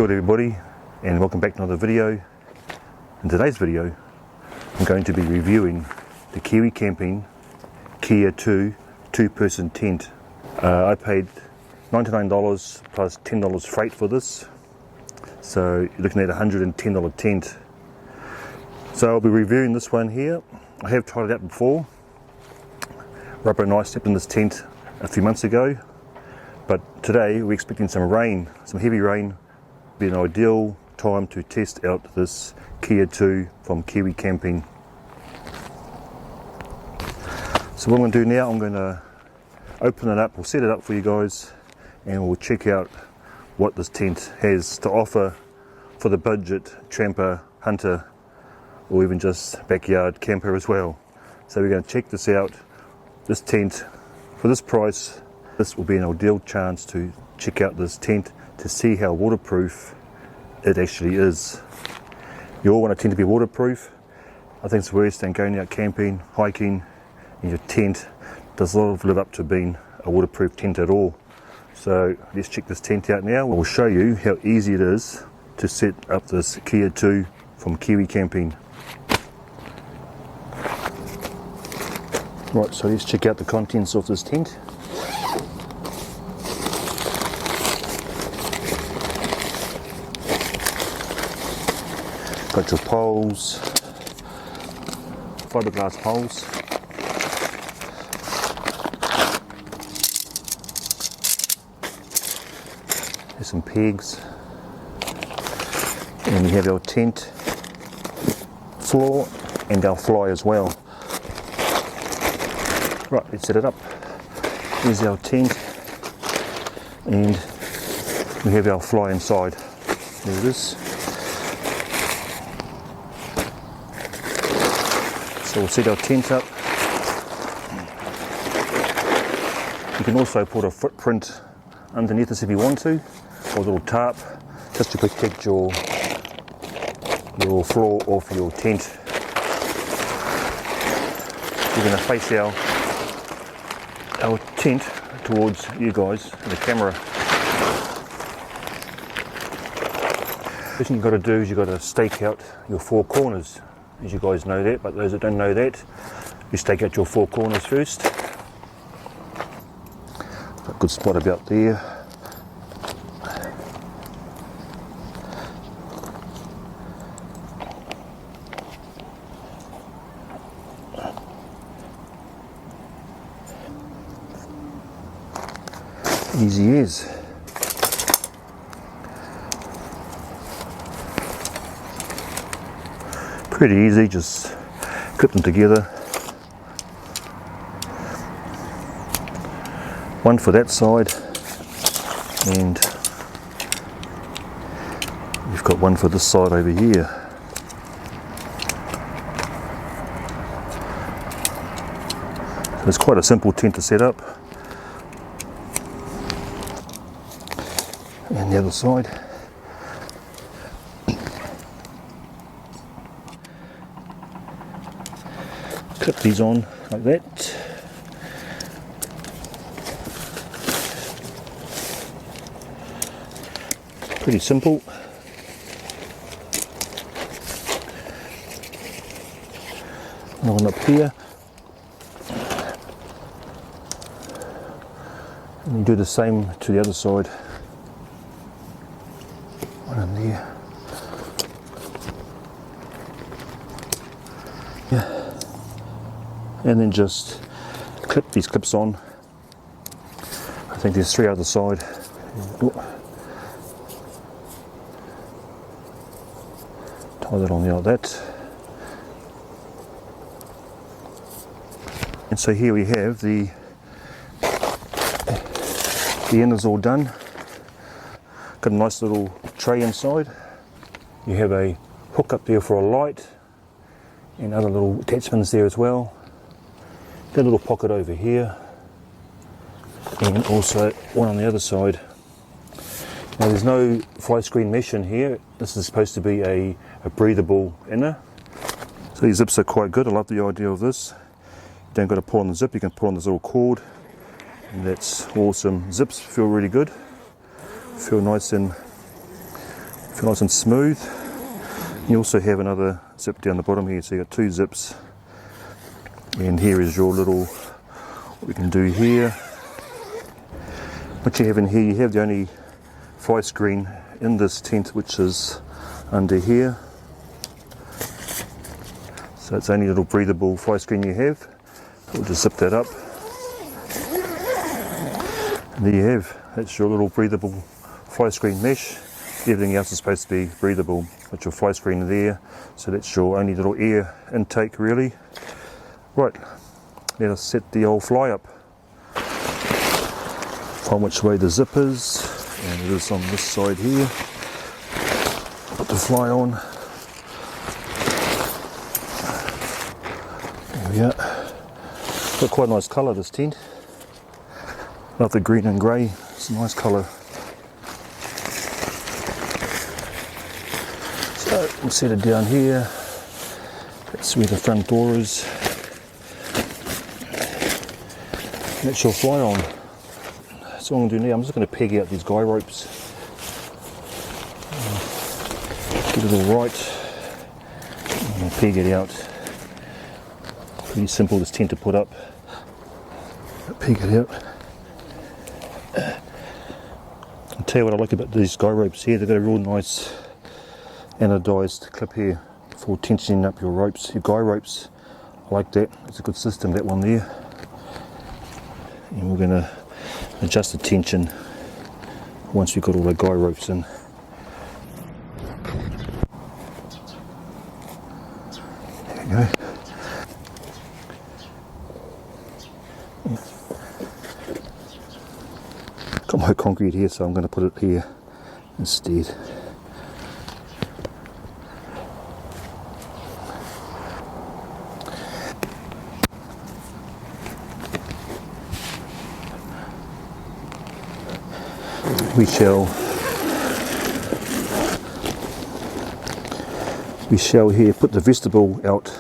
Kia ora everybody, and welcome back to another video. In today's video I'm going to be reviewing the Kiwi Camping KEA 2 two-person tent. I paid $99 plus $10 freight for this, so you're looking at a $110 tent. So I'll be reviewing this one here. I have tried it out before. Rubber and I stepped in this tent a few months ago, but today we're expecting some rain, some heavy rain. Be an ideal time to test out this KEA 2 from Kiwi Camping. So what I'm going to do now, I'm going to open it up, we'll set it up for you guys, and we'll check out what this tent has to offer for the budget tramper, hunter, or even just backyard camper as well. So we're going to check this out. This tent, for this price, this will be an ideal chance to check out this tent to see how waterproof it actually is. You all want a tent to be waterproof. I think it's worse than going out camping, hiking, and your tent does not live up to being a waterproof tent at all. So let's check this tent out now. We'll show you how easy it is to set up this KEA 2 from Kiwi Camping. Right, so let's check out the contents of this tent. Got your poles, fiberglass poles. There's some pegs. And we have our tent floor and our fly as well. Right, let's set it up. Here's our tent, and we have our fly inside. There it is. So we'll set our tent up. You can also put a footprint underneath this if you want to, or a little tarp, just to protect your floor off your tent. We're going to face our tent towards you guys, the camera. First thing you've got to do is you've got to stake out your four corners. As you guys know that, but those that don't know that, you stake out your four corners first. A good spot about there. Easy as. Pretty easy, just clip them together. One for that side, and you've got one for this side over here. So it's quite a simple tent to set up. And the other side. Clip these on like that. Pretty simple. One up here. And you do the same to the other side. One in there. Yeah. And then just clip these clips on. I think there's three other side. Tie that on there like that. And so here we have the end is all done. Got a nice little tray inside. You have a hook up there for a light and other little attachments there as well. Got a little pocket over here, and also one on the other side. Now there's no fly screen mesh in here. This is supposed to be a breathable inner. So these zips are quite good. I love the idea of this. You don't got to pull on the zip, you can pull on this little cord, and that's awesome. Zips feel really good. Feel nice and nice and smooth. You also have another zip down the bottom here, so you've got 2 zips. And here is your little, what we can do here. What you have in here, you have the only fly screen in this tent, which is under here. So it's only a little breathable fly screen you have. We'll just zip that up. And there you have, that's your little breathable fly screen mesh. Everything else is supposed to be breathable. Got your fly screen there, so that's your only little air intake really. Right, let us set the old fly up. Find which way the zip is, and it is on this side here. Put the fly on. There we go. Got quite a nice colour, this tent. Love the green and grey, it's a nice colour. So we'll set it down here. That's where the front door is. That's your fly on. So what I'm going to do now, I'm just going to peg out these guy ropes. Get it all right. I'm going to peg it out. Pretty simple, this tent to put up. Peg it out. I'll tell you what I like about these guy ropes here, they've got a real nice anodized clip here for tensioning up your ropes, your guy ropes. I like that, it's a good system, that one there. And we're going to adjust the tension once we've got all the guy ropes in. There we go. Got my concrete here, so I'm going to put it here instead. We shall here put the vestibule out,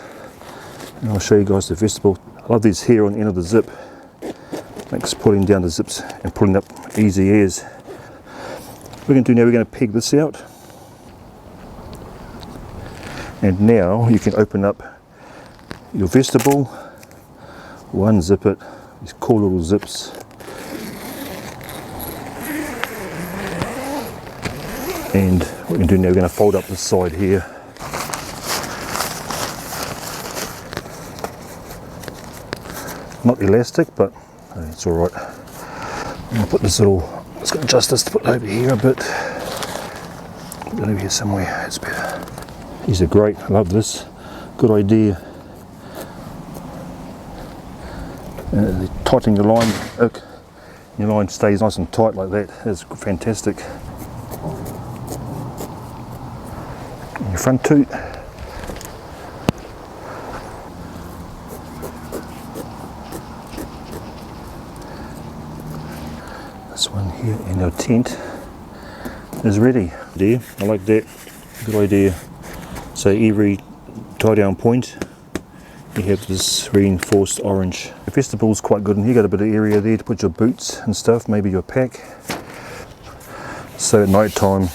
and I'll show you guys the vestibule. I love these here on the end of the zip. Makes pulling down the zips and pulling up easy as. What we're going to do now, we're going to peg this out, and now you can open up your vestibule, unzip it, these cool little zips. And what we're going to do now, we're going to fold up this side here. Not elastic, but it's alright. I'm going to put this little, I'm just going to adjust this to put it over here a bit. Put it over here somewhere, it's better. These are great, I love this. Good idea. Tightening your line, your line stays nice and tight like that. That's fantastic. Your front toot. This one here, and our tent is ready. There, I like that. Good idea. So every tie down point, you have this reinforced orange. The vestibule is quite good, and you got a bit of area there to put your boots and stuff, maybe your pack. So at night time,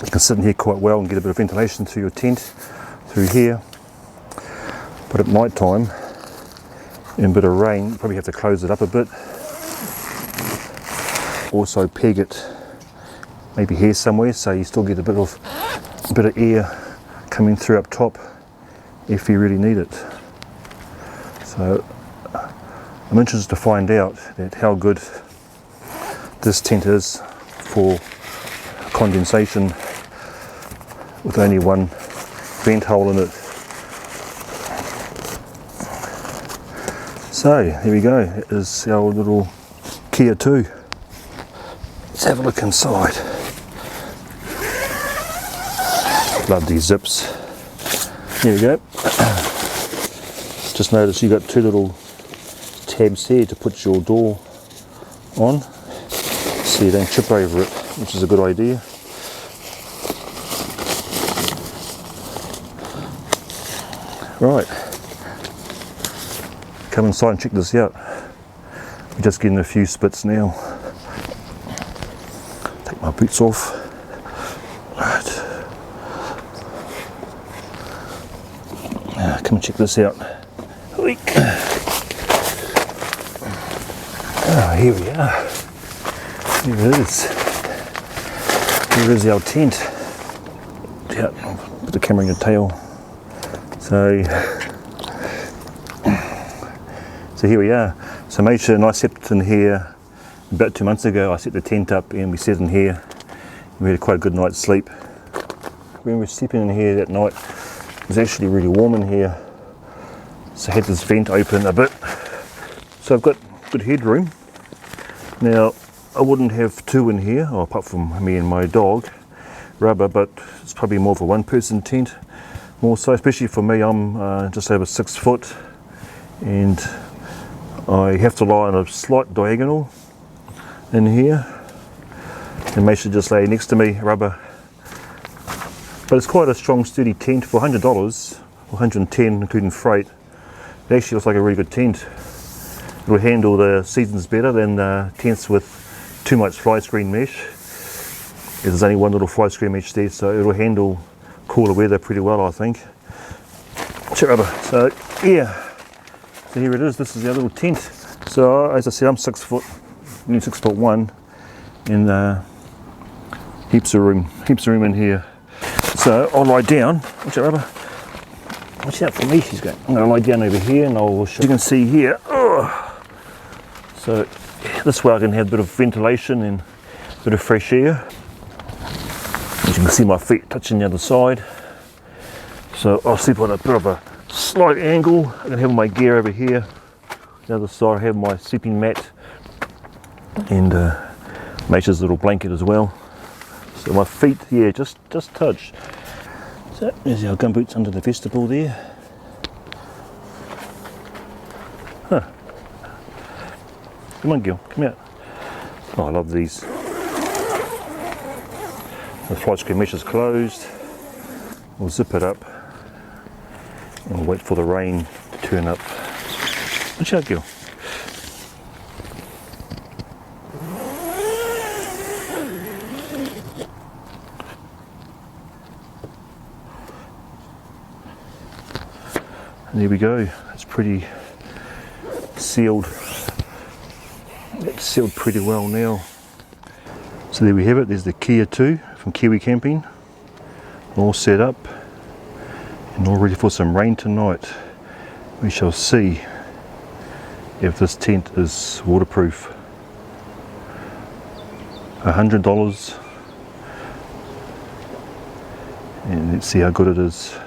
you can sit in here quite well and get a bit of ventilation through your tent, through here. But at night time, in a bit of rain, you probably have to close it up a bit. Also peg it maybe here somewhere, so you still get a bit of air coming through up top if you really need it. So I'm interested to find out how good this tent is for condensation with only one vent hole in it. So here we go, it is our little KEA 2. Let's have a look inside. Love these zips. Here we go. Just notice you got 2 little tabs here to put your door on, so you don't trip over it, which is a good idea. Right, come inside and check this out. We're just getting a few splits now. Take my boots off. Come and check this out. Oh, here we are. Here it is. Here is our tent. Yeah, put the camera in your tail. So here we are. So Major and I slept in here about 2 months ago. I set the tent up and we sat in here. We had quite a good night's sleep. When we were sleeping in here that night, it was actually really warm in here. So I had this vent open a bit. So I've got good headroom. Now, I wouldn't have two in here, apart from me and my dog, Rubber, but it's probably more of a one-person tent. More so, especially for me, I'm just over 6 foot, and I have to lie on a slight diagonal in here, and Mace should just lay next to me, Rubber. But it's quite a strong, sturdy tent for $100, or $110 including freight. It actually looks like a really good tent. It'll handle the seasons better than tents with too much fly screen mesh. There's only one little fly screen mesh there, so it'll handle cooler weather pretty well, I think. Check Rubber. So yeah, so here it is. This is our little tent. So as I said, I'm 6 foot, nearly 6'1", and heaps of room in here. So I'll lie down. Watch out, Rubber. Watch out for me. She's going. I'm going to lie down over here, and I'll show you. Can see here. So this way I can have a bit of ventilation and a bit of fresh air. As you can see, my feet touching the other side. So I'll sleep on a bit of a slight angle. I can have my gear over here. The other side I have my sleeping mat and Mace's little blanket as well. So my feet, yeah, just touch. So there's our gumboots under the vestibule there. Huh. Come on, girl, come out. Oh, I love these. The fly screen mesh is closed. We'll zip it up and we'll wait for the rain to turn up. Watch out, girl. And there we go. It's pretty sealed. It's sealed pretty well now. So there we have it. There's the KEA 2 from Kiwi Camping, all set up and all ready for some rain tonight. We shall see if this tent is waterproof. $100, and let's see how good it is.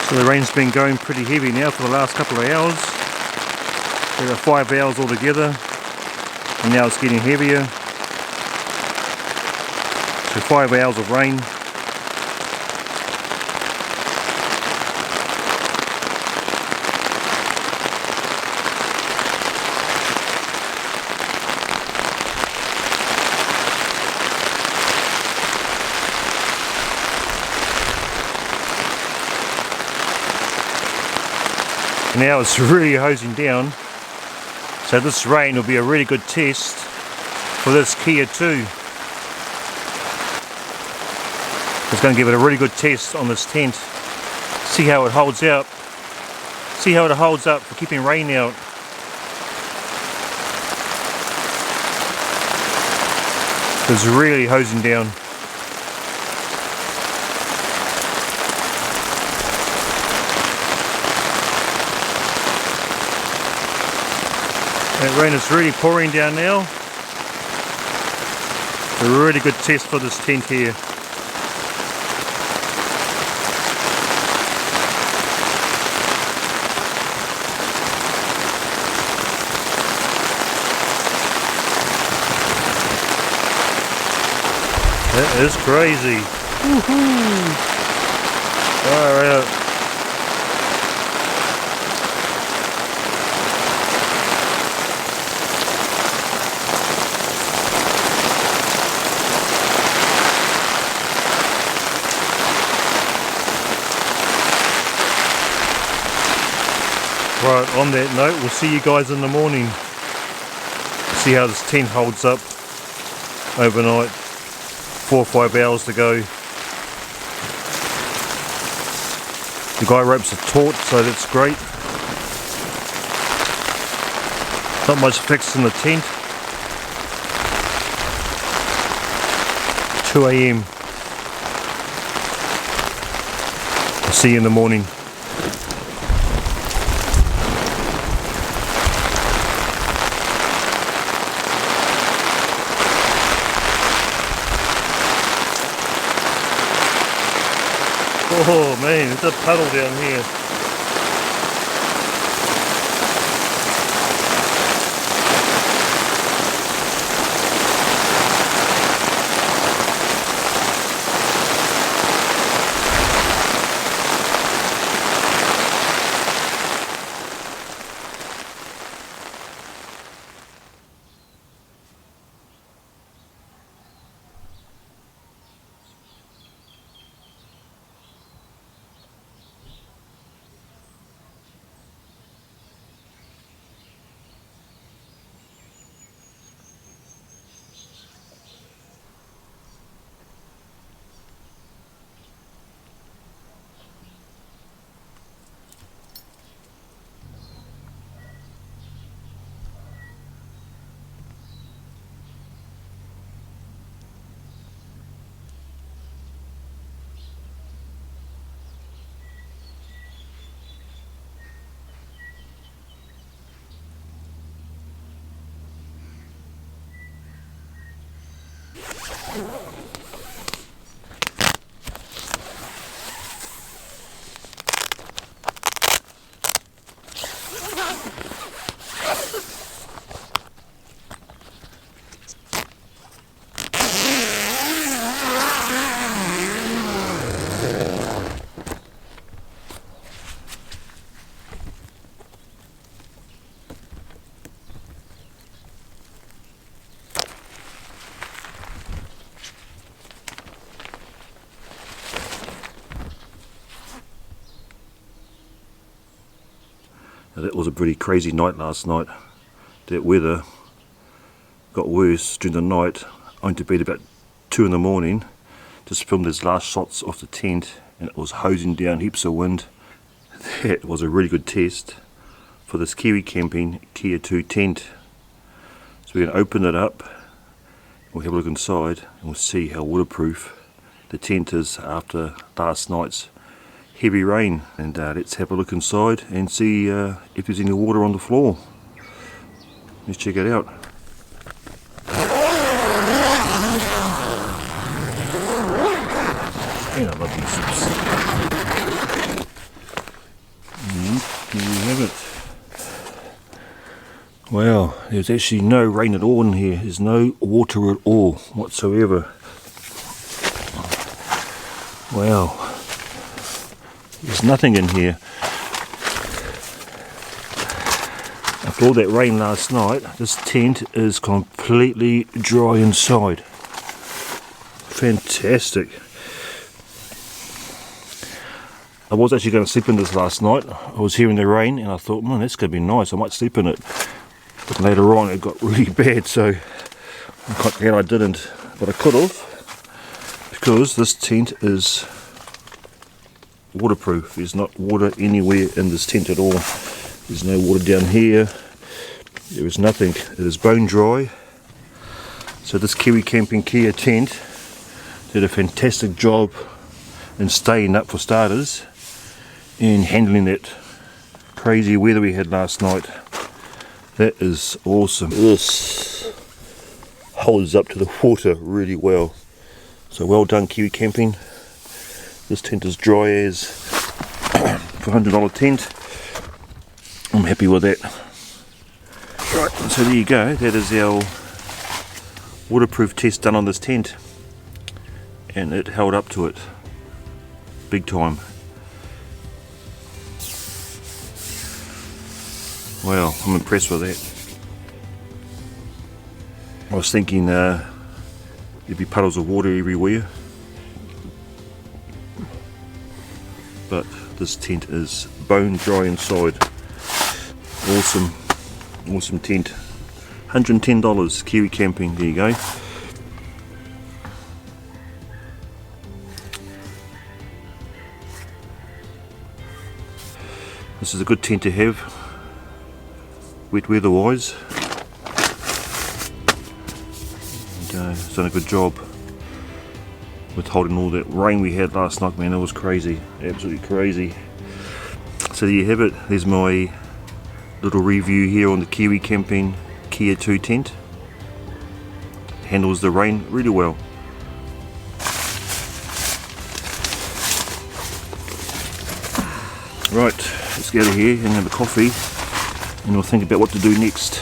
So the rain's been going pretty heavy now for the last couple of hours. There are 5 hours altogether, and now it's getting heavier. So 5 hours of rain. Now it's really hosing down, so this rain will be a really good test for this KEA 2. It's going to give it a really good test on this tent. See how it holds out. See how it holds up for keeping rain out. It's really hosing down. That rain is really pouring down now. A really good test for this tent here. That is crazy. Woohoo! Far out. Right, on that note, we'll see you guys in the morning. See how this tent holds up overnight. 4 or 5 hours to go. The guy ropes are taut, so that's great. Not much fixed in the tent. 2 AM. I'll see you in the morning. Oh man, it's a puddle down here. Now that was a pretty crazy night last night. That weather got worse during the night. I went to bed about 2 in the morning. Just filmed these last shots off the tent and it was hosing down, heaps of wind. That was a really good test for this Kiwi Camping KEA 2 tent. So we're going to open it up, we'll have a look inside and we'll see how waterproof the tent is after last night's heavy rain. And let's have a look inside and see if there's any water on the floor. Let's check it out. And I love these zips. Wow, there's actually no rain at all in here. There's no water at all whatsoever. Wow, there's nothing in here. After all that rain last night, this tent is completely dry inside. Fantastic. I was actually going to sleep in this last night. I was hearing the rain and I thought, man, that's going to be nice, I might sleep in it. But later on it got really bad, so I'm quite glad I didn't. But I could have, because this tent is waterproof. There's not water anywhere in this tent at all. There's no water down here. There is nothing. It is bone dry. So this Kiwi Camping KEA tent did a fantastic job in staying up, for starters, and handling that crazy weather we had last night. That is awesome. This holds up to the water really well. So well done, Kiwi Camping. This tent is dry as for $100 tent. I'm happy with that. Right, so there you go. That is our waterproof test done on this tent, and it held up to it big time. Wow, I'm impressed with that. I was thinking there'd be puddles of water everywhere, but this tent is bone dry inside. Awesome, awesome tent. $110, Kiwi Camping, there you go. This is a good tent to have, wet weather wise. And it's done a good job with holding all that rain we had last night, man. It was crazy, absolutely crazy. So there you have it. There's my little review here on the Kiwi Camping KEA 2 tent. Handles the rain really well. Right, let's get out of here and have a coffee, and we'll think about what to do next.